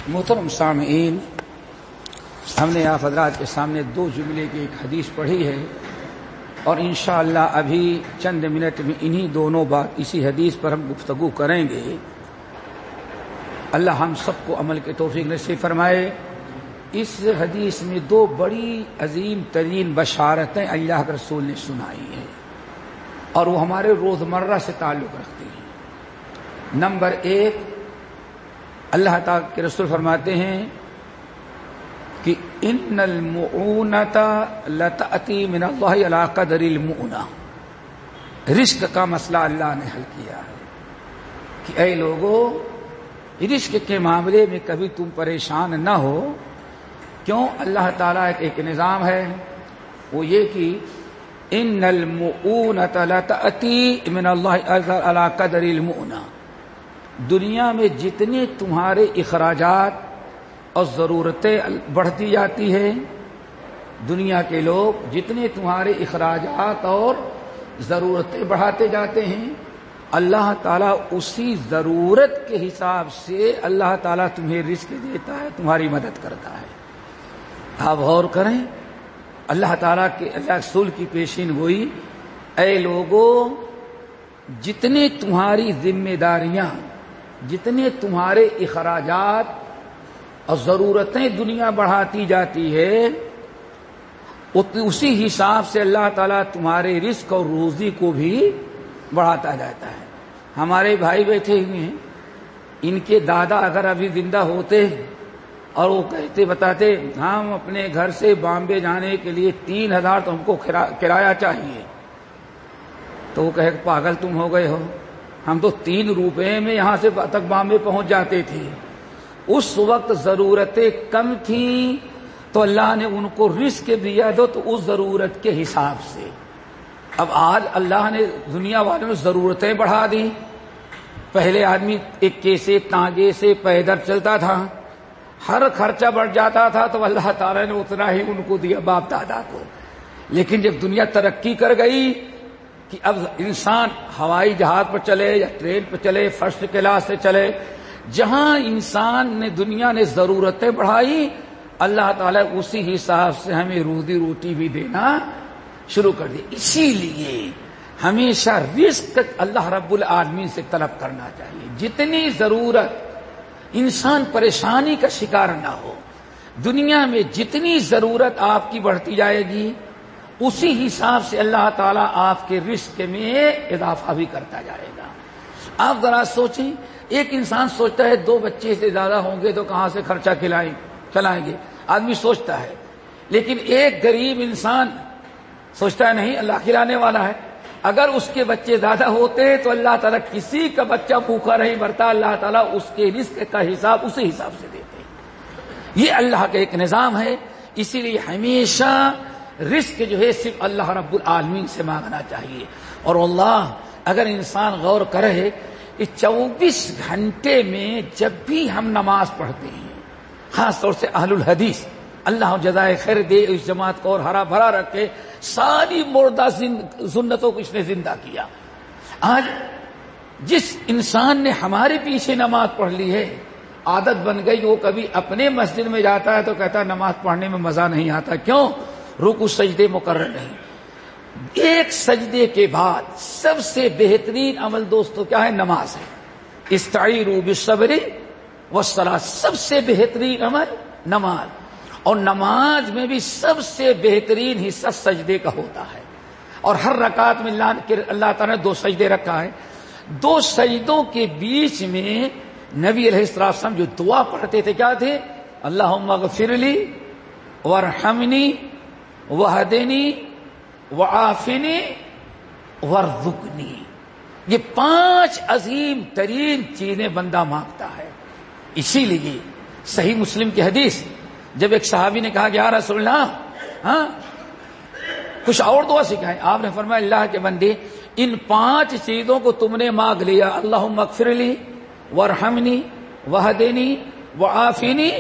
محترم سامعین، ہم نے آپ حضرات کے سامنے دو جملے کی ایک حدیث پڑھی ہے اور انشاءاللہ ابھی چند منٹ میں انہی دونوں بات اسی حدیث پر ہم گفتگو کریں گے۔ اللہ ہم سب کو عمل کے توفیق نصیب فرمائے۔ اس حدیث میں دو بڑی عظیم ترین بشارتیں اللہ کے رسول نے سنائی ہیں اور وہ ہمارے روزمرہ سے تعلق رکھتی ہیں۔ نمبر ایک، اللہ تعالیٰ کے رسول فرماتے ہیں کہ ان المعونۃ لتأتی من اللہ علی قدر المعونہ۔ رزق کا مسئلہ اللہ نے حل کیا ہے کہ اے لوگو، رزق کے معاملے میں کبھی تم پریشان نہ ہو۔ کیوں؟ اللہ تعالیٰ ایک نظام ہے، وہ یہ کہ ان المعونۃ لتأتی من اللہ علی قدر المعونہ۔ دنیا میں جتنے تمہارے اخراجات اور ضرورتیں بڑھتی جاتی ہے، دنیا کے لوگ جتنے تمہارے اخراجات اور ضرورتیں بڑھاتے جاتے ہیں، اللہ تعالیٰ اسی ضرورت کے حساب سے اللہ تعالیٰ تمہیں رزق دیتا ہے، تمہاری مدد کرتا ہے۔ آپ غور کریں، اللہ تعالیٰ کے اللہ رسول کی پیشین گوئی، اے لوگو، جتنے تمہاری ذمہ داریاں، جتنے تمہارے اخراجات اور ضرورتیں دنیا بڑھاتی جاتی ہے، اسی حساب سے اللہ تعالیٰ تمہارے رزق اور روزی کو بھی بڑھاتا جاتا ہے۔ ہمارے بھائی بیٹھے ہوئے ہیں، ان کے دادا اگر ابھی زندہ ہوتے اور وہ کہتے بتاتے ہم اپنے گھر سے بامبے جانے کے لیے 3000 تو ہم کو کرایہ چاہیے، تو وہ کہے پاگل تم ہو گئے ہو، ہم تو 3 روپے میں یہاں سے تک بامبے پہنچ جاتے تھے۔ اس وقت ضرورتیں کم تھیں تو اللہ نے ان کو رزق دیا تو اس ضرورت کے حساب سے۔ اب آج اللہ نے دنیا والوں نے ضرورتیں بڑھا دی۔ پہلے آدمی ایک کیسے تانگے سے پیدل چلتا تھا، ہر خرچہ بڑھ جاتا تھا تو اللہ تعالیٰ نے اتنا ہی ان کو دیا باپ دادا کو۔ لیکن جب دنیا ترقی کر گئی کہ اب انسان ہوائی جہاز پر چلے یا ٹرین پر چلے، فرسٹ کلاس سے چلے، جہاں انسان نے دنیا نے ضرورتیں بڑھائی، اللہ تعالیٰ اسی حساب سے ہمیں روزی روٹی بھی دینا شروع کر دی۔ اسی لیے ہمیشہ رزق اللہ رب العالمین سے طلب کرنا چاہیے۔ جتنی ضرورت، انسان پریشانی کا شکار نہ ہو۔ دنیا میں جتنی ضرورت آپ کی بڑھتی جائے گی، اسی حساب سے اللہ تعالیٰ آپ کے رزق میں اضافہ بھی کرتا جائے گا۔ آپ ذرا سوچیں، ایک انسان سوچتا ہے 2 بچے سے زیادہ ہوں گے تو کہاں سے خرچہ چلائیں گے، آدمی سوچتا ہے۔ لیکن ایک غریب انسان سوچتا ہے نہیں، اللہ کھلانے والا ہے۔ اگر اس کے بچے زیادہ ہوتے تو اللہ تعالیٰ کسی کا بچہ بھوکا نہیں مرتا، اللہ تعالیٰ اس کے رزق کا حساب اسی حساب سے دیتے ہیں۔ یہ اللہ کا ایک نظام ہے۔ اسی لیے ہمیشہ رزق جو ہے صرف اللہ رب العالمین سے مانگنا چاہیے۔ اور اللہ، اگر انسان غور کرے کہ 24 گھنٹے میں جب بھی ہم نماز پڑھتے ہیں، خاص طور سے اہل الحدیث، اللہ جزائے خیر دے اس جماعت کو اور ہرا بھرا رکھے، ساری مردہ سنتوں کو اس نے زندہ کیا۔ آج جس انسان نے ہمارے پیچھے نماز پڑھ لی ہے، عادت بن گئی، وہ کبھی اپنے مسجد میں جاتا ہے تو کہتا ہے نماز پڑھنے میں مزہ نہیں آتا۔ کیوں؟ رکوع سجدے مقرر نہیں۔ ایک سجدے کے بعد سب سے بہترین عمل دوستو کیا ہے؟ نماز ہے۔ استعینوا بالصبر والصلاۃ، سب سے بہترین عمل نماز، اور نماز میں بھی سب سے بہترین حصہ سجدے کا ہوتا ہے۔ اور ہر رکعت میں اللہ تعالیٰ نے 2 سجدے رکھا ہے۔ 2 سجدوں کے بیچ میں نبی علیہ السلام جو دعا پڑھتے تھے کیا تھے؟ اللہم اغفر لی وارحمنی وہدنی وعافنی وارزقنی۔ یہ 5 عظیم ترین چیزیں بندہ مانگتا ہے۔ اسی لیے صحیح مسلم کی حدیث، جب ایک صحابی نے کہا کہ یا رسول اللہ، کچھ اور دعا سکھائیں، آپ نے فرمایا اللہ کے بندے، ان 5 چیزوں کو تم نے مانگ لیا، اللہم اغفر لی وارحمنی وہدنی وعافنی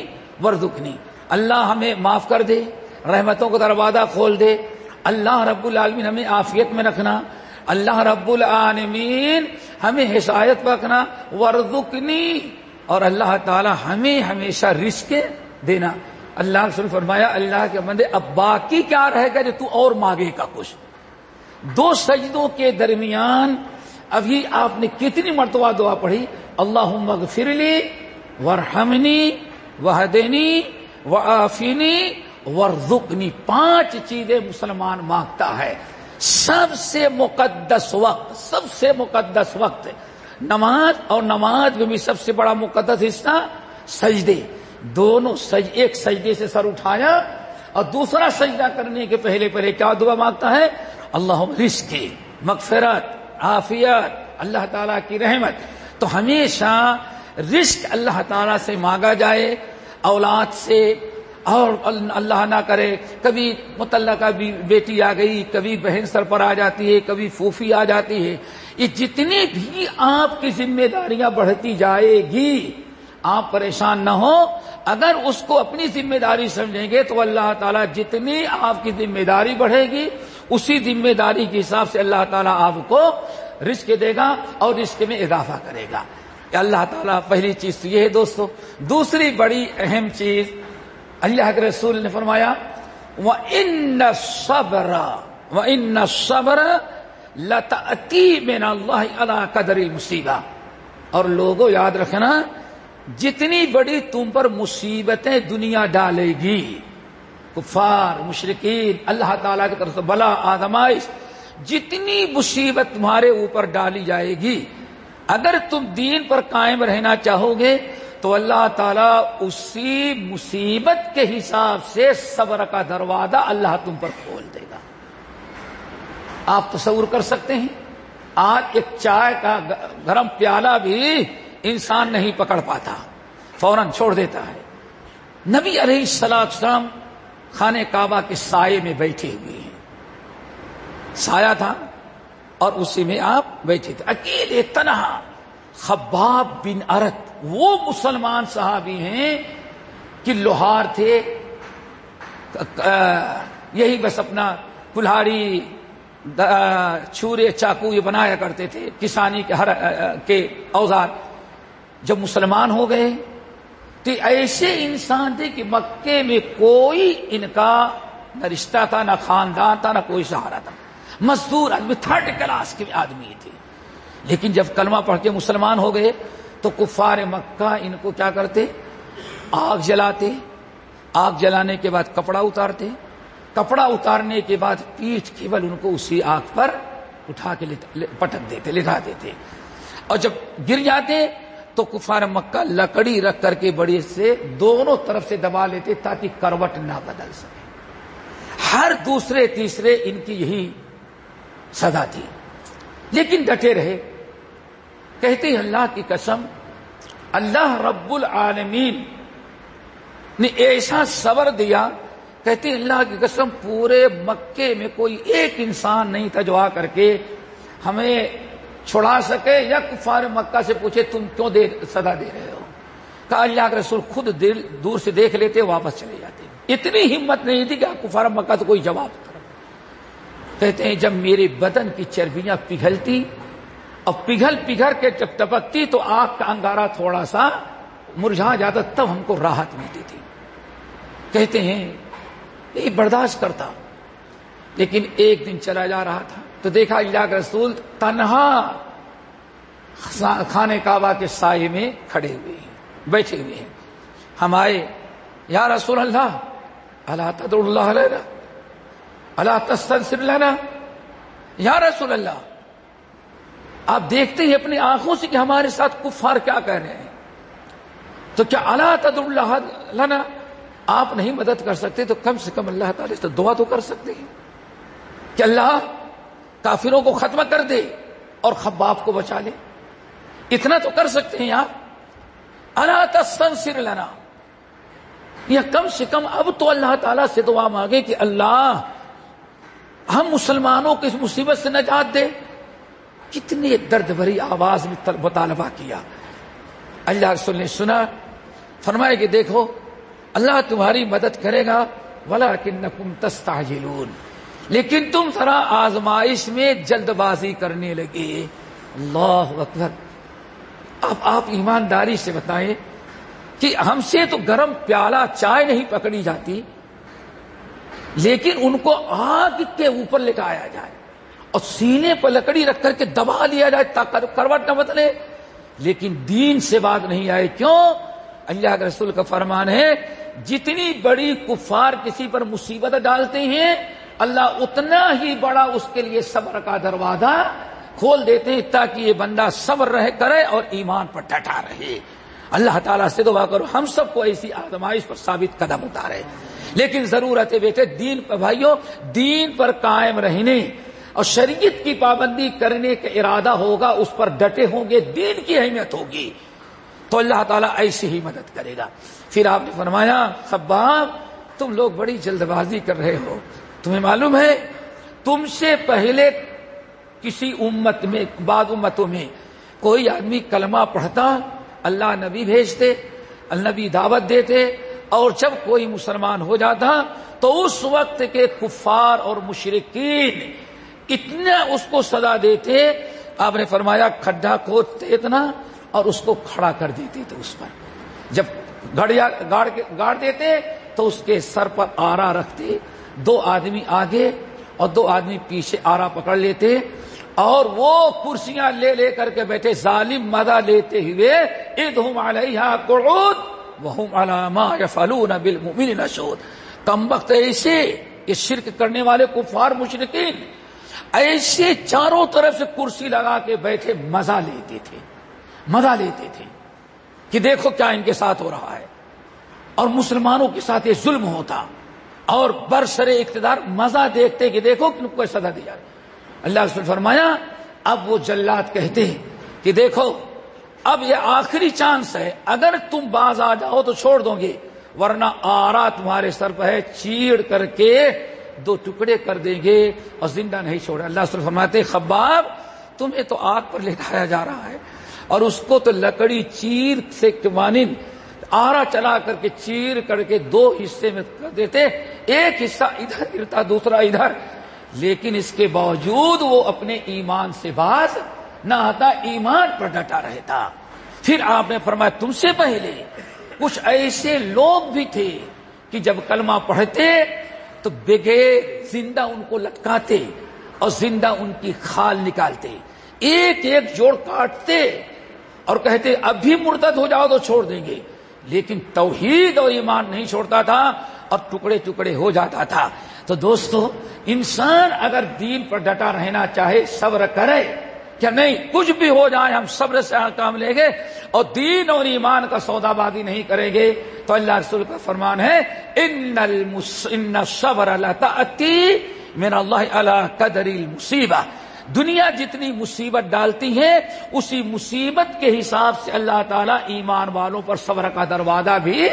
وارزقنی، اللہ ہمیں معاف کر دے، رحمتوں کا دروازہ کھول دے، اللہ رب العالمین ہمیں عافیت میں رکھنا، اللہ رب العالمین ہمیں ہدایت پر رکھنا، ورزقنی، اور اللہ تعالی ہمیں ہمیشہ رزق دینا۔ اللہ رسول فرمایا اللہ کے بندے اب باقی کیا رہے گا جو تو اور مانگے کا کچھ۔ دو سجدوں کے درمیان ابھی آپ نے کتنی مرتبہ دعا پڑھی، اللہم اغفر لی وارحمنی وہدنی وعافنی وارزقنی۔ 5 چیزیں مسلمان مانگتا ہے۔ سب سے مقدس وقت نماز، اور نماز میں بھی سب سے بڑا مقدس حصہ سجدے۔ دونوں ایک سجدے سے سر اٹھایا اور دوسرا سجدہ کرنے کے پہلے کیا دعا مانگتا ہے، اللہم رزق، مغفرت، عافیت، اللہ تعالیٰ کی رحمت۔ تو ہمیشہ رزق اللہ تعالیٰ سے مانگا جائے، اولاد سے، اور اللہ نہ کرے کبھی مطلقہ بیٹی آ گئی، کبھی بہن سر پر آ جاتی ہے، کبھی پھوپھی آ جاتی ہے، یہ جتنی بھی آپ کی ذمہ داریاں بڑھتی جائے گی، آپ پریشان نہ ہو۔ اگر اس کو اپنی ذمہ داری سمجھیں گے تو اللہ تعالیٰ جتنی آپ کی ذمہ داری بڑھے گی اسی ذمہ داری کے حساب سے اللہ تعالیٰ آپ کو رزق دے گا اور رزق میں اضافہ کرے گا۔ اللہ تعالیٰ پہلی چیز تو یہ ہے دوستو۔ دوسری بڑی اہم چیز اللہ کے رسول نے فرمایا وَإِنَّ الصَّبْرَ لَتَأْتِي مِنَ اللَّهِ عَلَىٰ قَدْرِ الْمُصِیبَةِ۔ اور لوگوں یاد رکھنا، جتنی بڑی تم پر مصیبتیں دنیا ڈالے گی، کفار، مشرکین، اللہ تعالیٰ کی طرف سے بلا آزمائش، جتنی مصیبت تمہارے اوپر ڈالی جائے گی، اگر تم دین پر قائم رہنا چاہو گے تو اللہ تعالیٰ اسی مصیبت کے حساب سے صبر کا دروازہ اللہ تم پر کھول دے گا۔ آپ تصور کر سکتے ہیں، آج ایک چائے کا گرم پیالہ بھی انسان نہیں پکڑ پاتا، فوراً چھوڑ دیتا ہے۔ نبی علیہ السلام خانہ کعبہ کے سائے میں بیٹھے ہوئے ہیں، سایہ تھا اور اسی میں آپ بیٹھے تھے، اکیلے تنہا۔ خباب بن ارت وہ مسلمان صحابی ہیں کہ لوہار تھے، یہی بس اپنا کلہاڑی، چھورے، چاقو یہ بنایا کرتے تھے، کسانی کے اوزار۔ جب مسلمان ہو گئے تو ایسے انسان تھے کہ مکے میں کوئی ان کا نہ رشتہ تھا، نہ خاندان تھا، نہ کوئی سہارا تھا، مزدور آدمی، 3rd کلاس کے آدمی تھے۔ لیکن جب کلمہ پڑھ کے مسلمان ہو گئے تو کفار مکہ ان کو کیا کرتے، آگ جلاتے، آگ جلانے کے بعد کپڑا اتارتے، کپڑا اتارنے کے بعد پیٹھ کے بل ان کو اسی آگ پر اٹھا کے پٹک دیتے، لٹا دیتے، اور جب گر جاتے تو کفار مکہ لکڑی رکھ کر کے بڑے سے دونوں طرف سے دبا لیتے تاکہ کروٹ نہ بدل سکے۔ ہر دوسرے تیسرے ان کی یہی سزا تھی، لیکن ڈٹے رہے۔ کہتے ہیں اللہ کی قسم، اللہ رب العالمین نے ایسا صبر دیا، کہتے ہیں اللہ کی قسم پورے مکے میں کوئی ایک انسان نہیں تھا جو آ کر کے ہمیں چھڑا سکے یا کفار مکہ سے پوچھے تم کیوں سزا دے رہے ہو۔ کہا اللہ کے رسول خود دور سے دیکھ لیتے، واپس چلے جاتے۔ اتنی ہمت نہیں تھی کہ آپ کفار مکہ سے کوئی جواب کرو۔ کہتے ہیں جب میرے بدن کی چربیاں پگھلتی اور پگھل کے جب ٹپکتی تو آگ کا انگارہ تھوڑا سا مرجھا جاتا، تب ہم کو راحت ملتی تھی۔ کہتے ہیں یہ برداشت کرتا، لیکن ایک دن چلا جا رہا تھا تو دیکھا اللہ کے رسول تنہا خانہ کعبہ کے سائے میں کھڑے ہوئے ہیں، بیٹھے ہوئے ہیں۔ ہم آئے، یا رسول اللہ الا تدعو اللہ لنا الا تستنصر لنا، یا رسول اللہ آپ دیکھتے ہیں اپنی آنکھوں سے کہ ہمارے ساتھ کفار کیا کہہ رہے ہیں، تو کیا الا تدعو اللہ لنا، آپ نہیں مدد کر سکتے تو کم سے کم اللہ تعالی سے دعا تو کر سکتے ہیں کہ اللہ کافروں کو ختم کر دے اور خباب کو بچا لے، اتنا تو کر سکتے ہیں آپ۔ الا تستنصر لنا، یا کم سے کم اب تو اللہ تعالیٰ سے دعا مانگے کہ اللہ ہم مسلمانوں کو اس مصیبت سے نجات دے۔ کتنے درد بھری آواز میں مطالبہ کیا۔ اللہ رسول نے سنا، فرمایا کہ دیکھو اللہ تمہاری مدد کرے گا، ولکنکم تستعجلون، لیکن تم ذرا آزمائش میں جلد بازی کرنے لگے. اللہ اکبر. اب آپ ایمانداری سے بتائیں کہ ہم سے تو گرم پیالہ چائے نہیں پکڑی جاتی، لیکن ان کو آگ کے اوپر لٹایا جائے اور سینے پر لکڑی رکھ کر کے دبا دیا جائے تاکہ کروٹ نہ بدلے، لیکن دین سے بات نہیں آئے. کیوں؟ اللہ کے رسول کا فرمان ہے جتنی بڑی کفار کسی پر مصیبت ڈالتے ہیں اللہ اتنا ہی بڑا اس کے لیے صبر کا دروازہ کھول دیتے ہیں تاکہ یہ بندہ صبر رہ کرے اور ایمان پر ڈٹا رہے. اللہ تعالیٰ سے دعا کرو ہم سب کو ایسی آزمائش پر ثابت قدم اتارے. لیکن ضرورت ہے بیٹے دین پر، بھائیوں دین پر قائم رہنے اور شریعت کی پابندی کرنے کا ارادہ ہوگا، اس پر ڈٹے ہوں گے، دین کی اہمیت ہوگی تو اللہ تعالیٰ ایسی ہی مدد کرے گا. پھر آپ نے فرمایا خباب تم لوگ بڑی جلد بازی کر رہے ہو، تمہیں معلوم ہے تم سے پہلے کسی امت میں، بعض امتوں میں کوئی آدمی کلمہ پڑھتا، اللہ نبی بھیجتے، النبی دعوت دیتے، اور جب کوئی مسلمان ہو جاتا تو اس وقت کے کفار اور مشرکین اتنا اس کو سزا دیتے. آپ نے فرمایا کھڈا کھودتے اتنا اور اس کو کھڑا کر دیتے تھے. اس پر جب گاڑ دیتے تو اس کے سر پر آرا رکھتے، 2 آدمی آگے اور 2 آدمی پیچھے آرا پکڑ لیتے اور وہ کرسیاں لے لے کر کے بیٹھے، ظالم مزہ لیتے ہوئے اذہم علیہا قعود وہم علی ما یفعلون بالمؤمنین شہود. کمبخت ایسے یہ شرک کرنے والے کفار مشرکین ایسے چاروں طرف سے کرسی لگا کے بیٹھے مزہ لیتے تھے کہ دیکھو کیا ان کے ساتھ ہو رہا ہے، اور مسلمانوں کے ساتھ یہ ظلم ہوتا اور برسر اقتدار مزہ دیکھتے کہ دیکھو ان کو سزا دی جائے. اللہ رسول فرمایا اب وہ جلاد کہتے ہیں کہ دیکھو اب یہ آخری چانس ہے، اگر تم باز آ جاؤ تو چھوڑ دو گے، ورنہ آرا تمہارے سر پہ ہے، چیڑ کر کے 2 ٹکڑے کر دیں گے اور زندہ نہیں چھوڑے. اللہ رسول فرماتے خباب تمہیں تو آگ پر لٹایا جا رہا ہے اور اس کو تو لکڑی چیر سے مانند آرا چلا کر کے چیر کر کے 2 حصے میں کر دیتے، ایک حصہ ادھر گرتا دوسرا ادھر، لیکن اس کے باوجود وہ اپنے ایمان سے باز نہ آتا، ایمان پر ڈٹا رہتا. پھر آپ نے فرمایا تم سے پہلے کچھ ایسے لوگ بھی تھے کہ جب کلمہ پڑھتے تو بغیر زندہ ان کو لٹکاتے اور زندہ ان کی کھال نکالتے، ایک ایک جوڑ کاٹتے اور کہتے اب بھی مرتد ہو جاؤ تو چھوڑ دیں گے، لیکن توحید اور ایمان نہیں چھوڑتا تھا اور ٹکڑے ٹکڑے ہو جاتا تھا. تو دوستو انسان اگر دین پر ڈٹا رہنا چاہے صبر کرے، کیا نہیں کچھ بھی ہو جائے ہم صبر سے کام لیں گے اور دین اور ایمان کا سودا بازی نہیں کریں گے. تو اللہ رسول کا فرمان ہے ان الصبر لتأتی من اللہ علی قدر المصیبہ. دنیا جتنی مصیبت ڈالتی ہے اسی مصیبت کے حساب سے اللہ تعالیٰ ایمان والوں پر صبر کا دروازہ بھی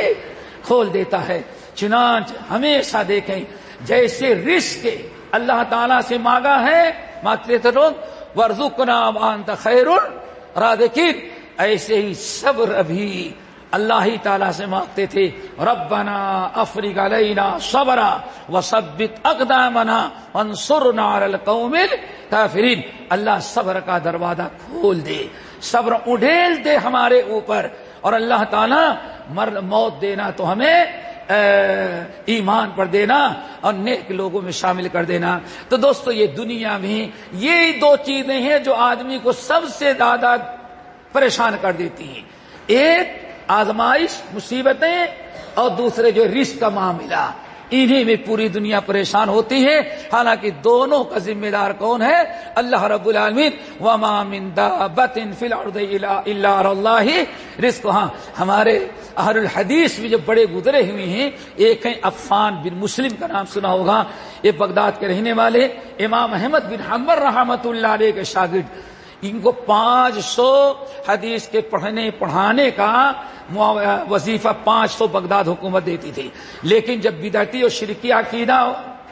کھول دیتا ہے. چنانچہ ہمیشہ دیکھیں جیسے رزق اللہ تعالیٰ سے مانگا ہے، مانگتے تھے لوگ وارزقنا وانت خیر الرازقین، ایسے ہی صبر بھی اللہ ہی تعالیٰ سے مانگتے تھے. ربنا افرغ علینا صبرا وثبت اقدامنا وانصرنا علی القوم الکافرین. اللہ صبر کا دروازہ کھول دے، صبر اڈھیل دے ہمارے اوپر، اور اللہ تعالیٰ موت دینا تو ہمیں ایمان پر دینا اور نیک لوگوں میں شامل کر دینا. تو دوستو یہ دنیا میں یہ 2 چیزیں ہیں جو آدمی کو سب سے زیادہ پریشان کر دیتی ہیں، ایک آزمائش مصیبتیں اور دوسرے جو رزق کا معاملہ، انہی میں پوری دنیا پریشان ہوتی ہے. حالانکہ دونوں کا ذمہ دار کون ہے؟ اللہ رب العالمین. وما من دابۃ فی الارض الا علی اللہ رزقها. ہمارے اہل الحدیث میں جو بڑے گزرے ہوئے ہیں، ایک ہیں عفان بن مسلم کا نام سنا ہوگا، یہ بغداد کے رہنے والے، امام احمد بن حنبل رحمۃ اللہ علیہ کے شاگرد. ان کو 500 حدیث کے پڑھانے کا وظیفہ 500 بغداد حکومت دیتی تھی. لیکن جب بدعتی اور شرکی عقیدہ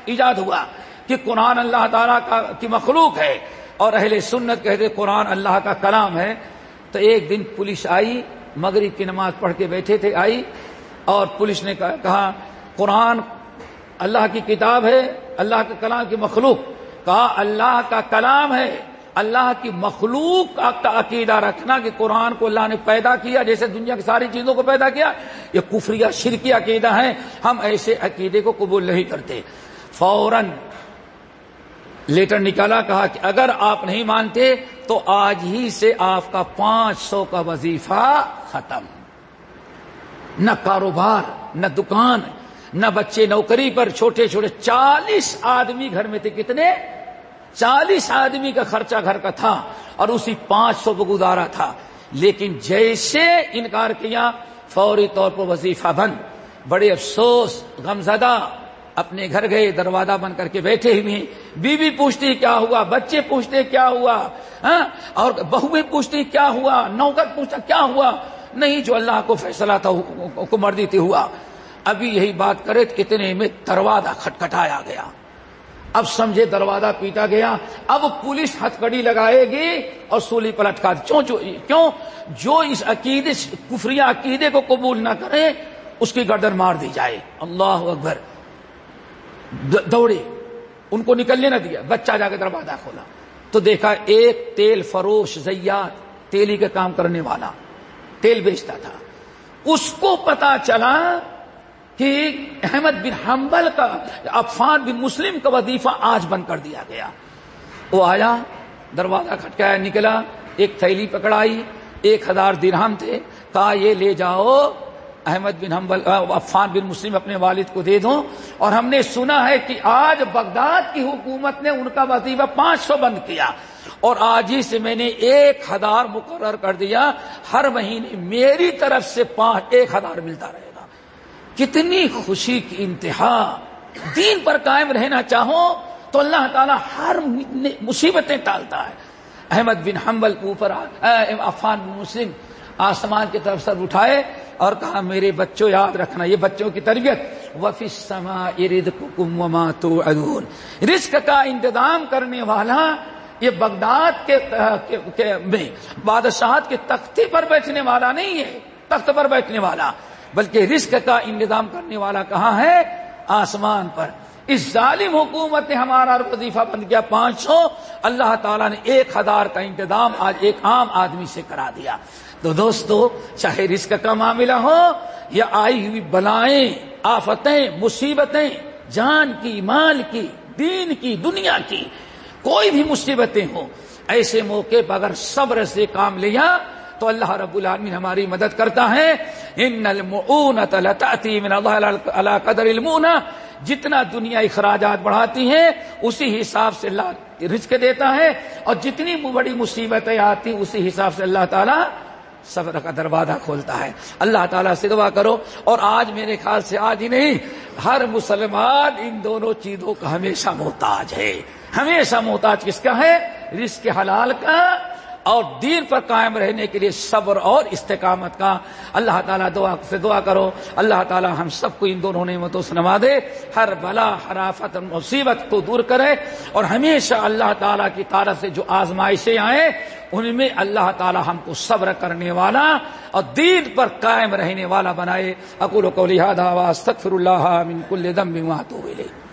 ایجاد ہوا کہ قرآن اللہ تعالیٰ کی مخلوق ہے اور اہل سنت کہتے قرآن اللہ کا کلام ہے، تو ایک دن پولیس آئی، مغرب کی نماز پڑھ کے بیٹھے تھے، آئی اور پولیس نے کہا قرآن اللہ کی کتاب ہے، اللہ کے کلام کی مخلوق، کہا اللہ کا کلام ہے، اللہ کی مخلوق کا عقیدہ رکھنا کہ قرآن کو اللہ نے پیدا کیا جیسے دنیا کی ساری چیزوں کو پیدا کیا، یہ کفریہ شرکی عقیدہ ہے، ہم ایسے عقیدے کو قبول نہیں کرتے۔ فوراً لیٹر نکالا، کہا کہ اگر آپ نہیں مانتے تو آج ہی سے آپ کا 500 کا وظیفہ ختم، نہ کاروبار، نہ دکان، نہ بچے نوکری پر، چھوٹے چھوٹے 40 آدمی گھر میں تھے، کتنے؟ 40 آدمی کا خرچہ گھر کا تھا اور اسی 500 کو گزارا تھا، لیکن جیسے انکار کیا فوری طور پر وظیفہ بند۔ بڑے افسوس، غمزدہ اپنے گھر گئے، دروازہ بند کر کے بیٹھے ہوئے، بیوی پوچھتی کیا ہوا، بچے پوچھتے کیا ہوا، اور بہویں پوچھتی کیا ہوا، نوکر پوچھتا کیا ہوا، نہیں جو اللہ کو فیصلہ تھا کو مرضی تھی ہوا۔ ابھی یہی بات کرے تو اتنے میں دروازہ کھٹکھٹایا گیا، اب سمجھے دروازہ پیٹا گیا، اب پولیس ہتھکڑی لگائے گی اور سولی پر لٹکا دی۔ کیوں؟ جو اس عقیدے کفریہ عقیدے کو قبول نہ کرے اس کی گردن مار دی جائے۔ اللہ اکبر، دوڑے، ان کو نکلنے نہ دیا، بچہ جا کے دروازہ کھولا تو دیکھا ایک تیل فروش زیات، تیلی کا کام کرنے والا، تیل بیچتا تھا، اس کو پتا چلا کہ احمد بن حنبل کا، عفان بن مسلم کا وظیفہ آج بند کر دیا گیا۔ وہ آیا، دروازہ کھٹکایا، نکلا، ایک تھیلی پکڑائی، 1000 درہم تھے، کہا یہ لے جاؤ احمد بن حنبل، عفان بن مسلم اپنے والد کو دے دو، اور ہم نے سنا ہے کہ آج بغداد کی حکومت نے ان کا وظیفہ 500 بند کیا، اور آج ہی سے میں نے 1000 مقرر کر دیا، ہر مہینے میری طرف سے 1000 ملتا رہے گا۔ کتنی خوشی کی انتہا! دین پر قائم رہنا چاہو تو اللہ تعالیٰ ہر مصیبتیں ٹالتا ہے۔ احمد بن حنبل کے اوپر عفان بن مسلم آسمان کی طرف سر اٹھائے اور کہا میرے بچوں یاد رکھنا، یہ بچوں کی تربیت، وَفِي السَّمَاءِ رِزْقُكُمْ وَمَا تُوعَدُونَ، رزق کا انتظام کرنے والا یہ بغداد کے میں بادشاہت کے تختے پر بیٹھنے والا نہیں ہے، تخت پر بیٹھنے والا، بلکہ رزق کا انتظام کرنے والا کہاں ہے؟ آسمان پر۔ اس ظالم حکومت نے ہمارا وظیفہ بند کیا 500، اللہ تعالیٰ نے 1000 کا انتظام آج ایک عام آدمی سے کرا دیا۔ تو دوستو، چاہے رزق کا معاملہ ہو یا آئی ہوئی بلائیں، آفتیں، مصیبتیں، جان کی، مال کی، دین کی، دنیا کی، کوئی بھی مصیبتیں ہوں، ایسے موقع پر اگر صبر سے کام لیا تو اللہ رب العالمین ہماری مدد کرتا ہے۔ ان المعونۃ لتأتی من اللہ علی قدر المعونہ، جتنا دنیا اخراجات بڑھاتی ہے اسی حساب سے اللہ رزق دیتا ہے، اور جتنی بڑی مصیبتیں آتی اسی حساب سے اللہ تعالیٰ صبر کا دروازہ کھولتا ہے۔ اللہ تعالیٰ سے دعا کرو، اور آج میرے خیال سے آج ہی نہیں، ہر مسلمان ان دونوں چیزوں کا ہمیشہ محتاج ہے۔ ہمیشہ محتاج کس کا ہے؟ رزق حلال کا اور دین پر قائم رہنے کے لیے صبر اور استقامت کا۔ اللہ تعالیٰ دعا کرو، اللہ تعالیٰ ہم سب کو ان دونوں نعمتوں سے نوازے، ہر بلا، ہر آفت، مصیبت کو دور کرے، اور ہمیشہ اللہ تعالیٰ کی طرف سے جو آزمائشیں آئیں ان میں اللہ تعالیٰ ہم کو صبر کرنے والا اور دین پر قائم رہنے والا بنائے۔ اقول قولی ھذا واستغفر اللہ من کل ذنب واتوب الیہ۔